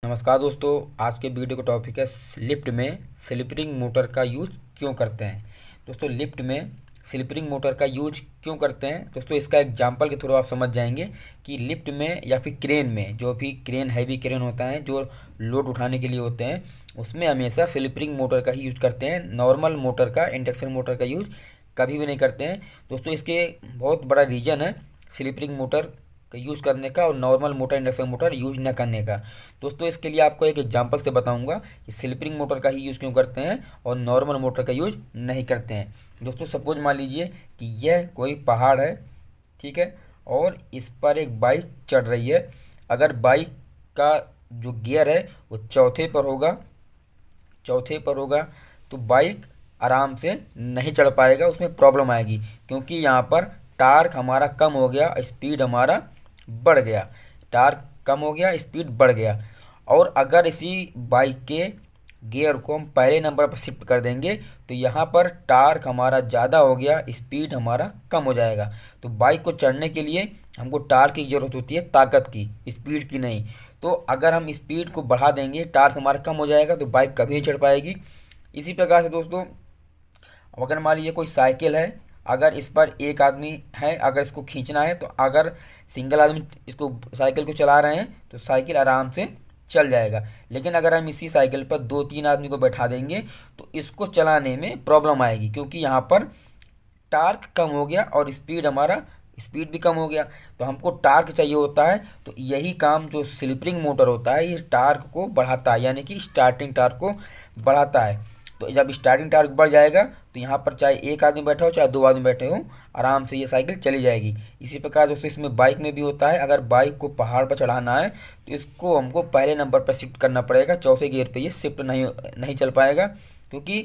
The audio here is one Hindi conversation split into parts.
नमस्कार दोस्तों, आज के वीडियो का टॉपिक है लिफ्ट में स्लिपरिंग मोटर का यूज क्यों करते हैं। दोस्तों, लिफ्ट में स्लिपरिंग मोटर का यूज क्यों करते हैं दोस्तों, इसका एग्जांपल के थ्रू आप समझ जाएंगे कि लिफ्ट में या फिर क्रेन में, जो भी क्रेन हैवी क्रेन होता है जो लोड उठाने के लिए होते हैं, उसमें हमेशा स्लिपरिंग मोटर का ही यूज करते हैं। नॉर्मल मोटर का, इंडक्शन मोटर का यूज कभी भी नहीं करते हैं। दोस्तों, इसके बहुत बड़ा रीज़न है स्लिपरिंग मोटर का यूज़ करने का और normal motor, induction motor use न करने का। दोस्तों, इसके लिए आपको एक एग्जांपल से बताऊंगा कि स्लिपरिंग मोटर का ही यूज़ क्यों करते हैं और नॉर्मल मोटर का यूज नहीं करते हैं। दोस्तों, सपोज मान लीजिए कि यह कोई पहाड़ है, ठीक है, और इस पर एक बाइक चढ़ रही है। अगर बाइक का जो गियर है वो चौथे पर होगा तो बाइक आराम से नहीं चढ़ पाएगा, उसमें प्रॉब्लम आएगी, क्योंकि यहाँ पर टार्क हमारा कम हो गया, स्पीड हमारा बढ़ गया। टार्क कम हो गया, स्पीड बढ़ गया। और अगर इसी बाइक के गियर को हम पहले नंबर पर शिफ्ट कर देंगे तो यहाँ पर टार्क हमारा ज़्यादा हो गया, स्पीड हमारा कम हो जाएगा। तो बाइक को चढ़ने के लिए हमको टार्क की ज़रूरत होती है, ताकत की, स्पीड की नहीं। तो अगर हम स्पीड को बढ़ा देंगे, टार्क हमारा कम हो जाएगा, तो बाइक कभी नहीं चढ़ पाएगी। इसी प्रकार से दोस्तों, अब अगर मान लीजिए कोई साइकिल है, अगर इस पर एक आदमी है, अगर इसको खींचना है, तो अगर सिंगल आदमी इसको साइकिल को चला रहे हैं तो साइकिल आराम से चल जाएगा। लेकिन अगर हम इसी साइकिल पर दो तीन आदमी को बैठा देंगे तो इसको चलाने में प्रॉब्लम आएगी, क्योंकि यहाँ पर टार्क कम हो गया और स्पीड भी कम हो गया। तो हमको टार्क चाहिए होता है। तो यही काम जो स्लिपरिंग मोटर होता है, ये टार्क को बढ़ाता है, यानी कि स्टार्टिंग टार्क को बढ़ाता है। तो जब स्टार्टिंग टार्क बढ़ जाएगा तो यहाँ पर चाहे एक आदमी बैठा हो चाहे दो आदमी बैठे हो, आराम से ये साइकिल चली जाएगी। इसी प्रकार दोस्तों, इसमें बाइक में भी होता है। अगर बाइक को पहाड़ पर चढ़ाना है तो इसको हमको पहले नंबर पर शिफ्ट करना पड़ेगा, चौथे गियर पे ये शिफ्ट नहीं चल पाएगा, क्योंकि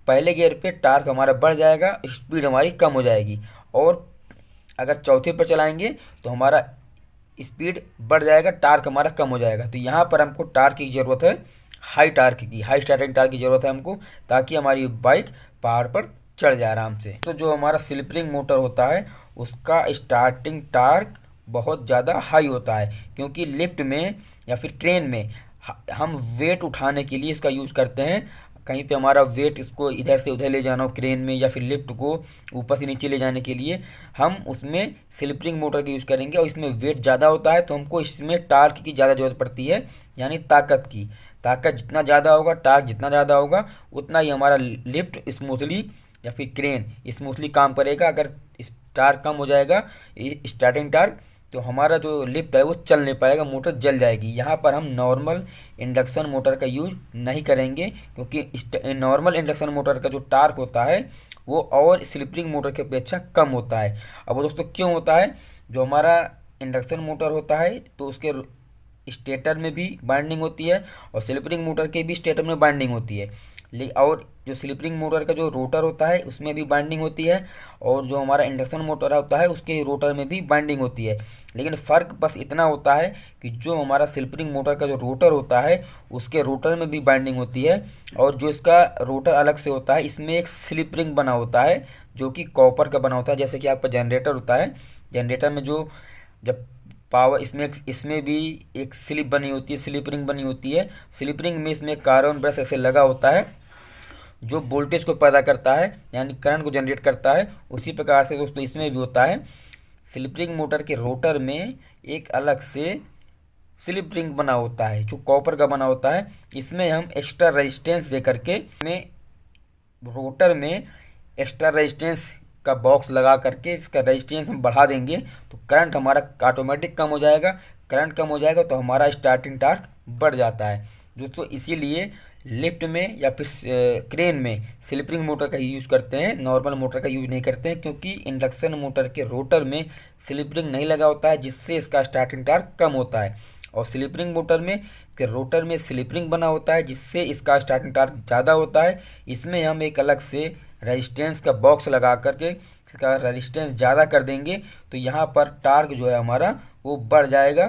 पहले गियर पे टार्क हमारा बढ़ जाएगा, स्पीड हमारी कम हो जाएगी। और अगर चौथे पर चलाएंगे तो हमारा स्पीड बढ़ जाएगा, टार्क हमारा कम हो जाएगा। तो यहाँ पर हमको टार्क की ज़रूरत है, हाई स्टार्टिंग टार्क की ज़रूरत है हमको, ताकि हमारी बाइक पहाड़ पर चढ़ जाए आराम से। तो जो हमारा स्लिपरिंग मोटर होता है उसका स्टार्टिंग टार्क बहुत ज़्यादा हाई होता है, क्योंकि लिफ्ट में या फिर क्रेन में हम वेट उठाने के लिए इसका यूज़ करते हैं। कहीं पे हमारा वेट, इसको इधर से उधर ले जाना हो क्रेन में, या फिर लिफ्ट को ऊपर से नीचे ले जाने के लिए हम उसमें स्लिपरिंग मोटर का यूज़ करेंगे। और इसमें वेट ज़्यादा होता है तो हमको इसमें टार्क की ज़्यादा ज़रूरत पड़ती है, यानी ताकत की। ताकत जितना ज़्यादा होगा, टार्क जितना ज़्यादा होगा, उतना ही हमारा लिफ्ट स्मूथली या फिर क्रेन स्मूथली काम करेगा। अगर टार्क कम हो जाएगा, स्टार्टिंग टार्क, तो हमारा जो लिफ्ट है वो चल नहीं पाएगा, मोटर जल जाएगी। यहाँ पर हम नॉर्मल इंडक्शन मोटर का यूज नहीं करेंगे, क्योंकि नॉर्मल इंडक्शन मोटर का जो टार्क होता है वो और स्लिपरिंग मोटर की अपेक्षा कम होता है। अब वो दोस्तों क्यों होता है? जो हमारा इंडक्शन मोटर होता है तो उसके स्टेटर में भी बाइंडिंग होती है और स्लिपरिंग मोटर के भी स्टेटर में बाइंडिंग होती है। और जो स्लिपरिंग मोटर का जो रोटर होता है उसमें भी बाइंडिंग होती है, और जो हमारा इंडक्शन मोटर होता है उसके रोटर में भी बाइंडिंग होती है। लेकिन फ़र्क बस इतना होता है कि जो हमारा स्लिपरिंग मोटर का जो रोटर होता है उसके रोटर में भी बाइंडिंग होती है, और जो इसका रोटर अलग से होता है, इसमें एक स्लिप रिंग बना होता है जो कि कॉपर का बना होता है। जैसे कि आपका जनरेटर होता है, जनरेटर में जो जब पावर, इसमें भी एक स्लिप बनी होती है, स्लिप रिंग बनी होती है। स्लिप रिंग में इसमें कार्बन ब्रश ऐसे लगा होता है जो वोल्टेज को पैदा करता है, यानी करंट को जनरेट करता है। उसी प्रकार से दोस्तों इसमें भी होता है। स्लिप रिंग मोटर के रोटर में एक अलग से स्लिप रिंग बना होता है जो कॉपर का बना होता है। इसमें हम एक्स्ट्रा रेजिस्टेंस दे करके में रोटर में एक्स्ट्रा रेजिस्टेंस का बॉक्स लगा करके इसका रेजिस्टेंस हम बढ़ा देंगे तो करंट हमारा ऑटोमेटिक कम हो जाएगा। करंट कम हो जाएगा तो हमारा स्टार्टिंग टार्क बढ़ जाता है दोस्तों। इसीलिए लिफ्ट में या फिर क्रेन में स्लिपरिंग मोटर का यूज़ करते हैं, नॉर्मल मोटर का यूज़ नहीं करते हैं, क्योंकि इंडक्शन मोटर के रोटर में स्लिपरिंग नहीं लगा होता है, जिससे इसका स्टार्टिंग टार्क कम होता है। और स्लिपरिंग मोटर में के रोटर में स्लिपरिंग बना होता है, जिससे इसका स्टार्टिंग टार्क ज़्यादा होता है। इसमें हम एक अलग से रेजिस्टेंस का बॉक्स लगा करके इसका रेजिस्टेंस ज़्यादा कर देंगे तो यहाँ पर टार्क जो है हमारा वो बढ़ जाएगा,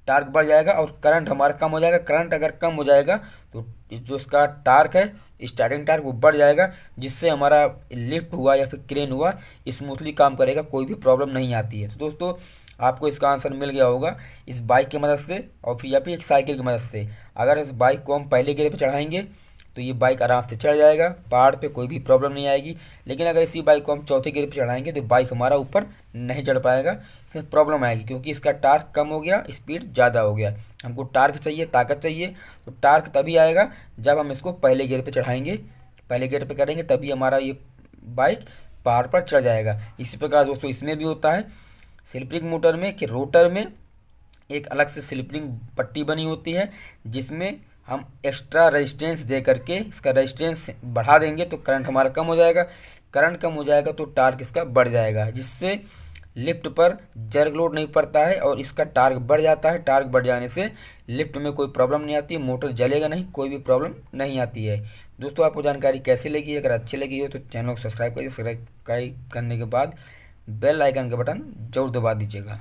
टार्क बढ़ जाएगा और करंट हमारा कम हो जाएगा। करंट अगर कम हो जाएगा तो जो इसका टार्क है, स्टार्टिंग टार्क, वो बढ़ जाएगा, जिससे हमारा लिफ्ट हुआ या फिर क्रेन हुआ स्मूथली काम करेगा, कोई भी प्रॉब्लम नहीं आती है। तो दोस्तों आपको इसका आंसर मिल गया होगा इस बाइक की मदद से और फिर या फिर एक साइकिल की मदद से। अगर इस बाइक को हम पहले गियर पे चढ़ाएंगे तो ये बाइक आराम से चढ़ जाएगा, पहाड़ पे कोई भी प्रॉब्लम नहीं आएगी। लेकिन अगर इसी बाइक को हम चौथे गियर पे चढ़ाएंगे तो बाइक हमारा ऊपर नहीं चढ़ पाएगा, इसमें प्रॉब्लम आएगी क्योंकि इसका टार्क कम हो गया, स्पीड ज़्यादा हो गया। हमको टार्क चाहिए, ताकत चाहिए, तो टार्क तभी आएगा जब हम इसको पहले गियर पे चढ़ाएंगे, पहले गियर पे करेंगे तभी हमारा ये बाइक पहाड़ पर चढ़ जाएगा। इसी प्रकार दोस्तों इसमें भी होता है स्लिप मोटर में कि रोटर में एक अलग से स्लिपरिंग पट्टी बनी होती है जिसमें हम एक्स्ट्रा रेजिस्टेंस दे करके इसका रेजिस्टेंस बढ़ा देंगे तो करंट हमारा कम हो जाएगा। करंट कम हो जाएगा तो टार्क इसका बढ़ जाएगा, जिससे लिफ्ट पर जर्क लोड नहीं पड़ता है और इसका टार्क बढ़ जाता है। टार्क बढ़ जाने से लिफ्ट में कोई प्रॉब्लम नहीं आती, मोटर जलेगा नहीं, कोई भी प्रॉब्लम नहीं आती है। दोस्तों आपको जानकारी कैसी लगी? अगर अच्छी लगी हो तो चैनल को सब्सक्राइब करिए। सब्सक्राइब करने के बाद बेल आइकन का बटन जरूर दबा दीजिएगा।